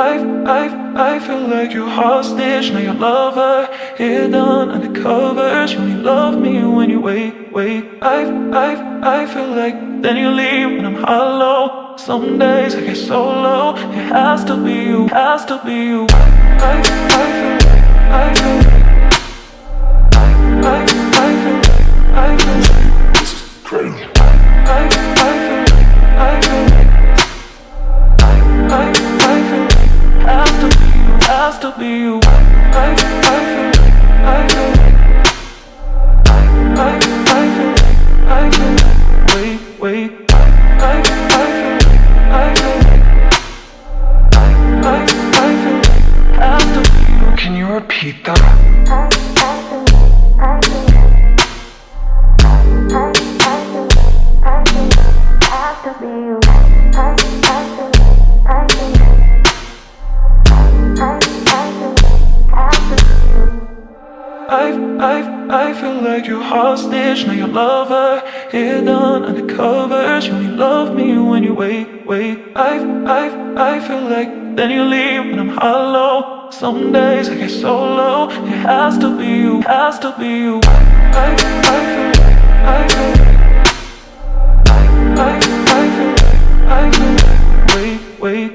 I feel like you're hostage, now your lover, hidden under covers. You only love me when you wait. I feel like then you leave when I'm hollow. Some days I get so low, it has to be you, has to be you. I feel like, I feel like, I feel like, I feel like this is crazy. I feel like, I feel like, I feel like has to be you, has to be you. I feel like, I feel like, I feel like, I feel like, wait. I feel like, I feel like, I feel like has to be you. Can you repeat that? I feel like you're hostage, now your lover, hidden under covers. You only love me when you wait. I feel like then you leave when I'm hollow. Some days I get so low, it has to be you, has to be you. I feel like, I feel like, I feel like, I feel like, wait.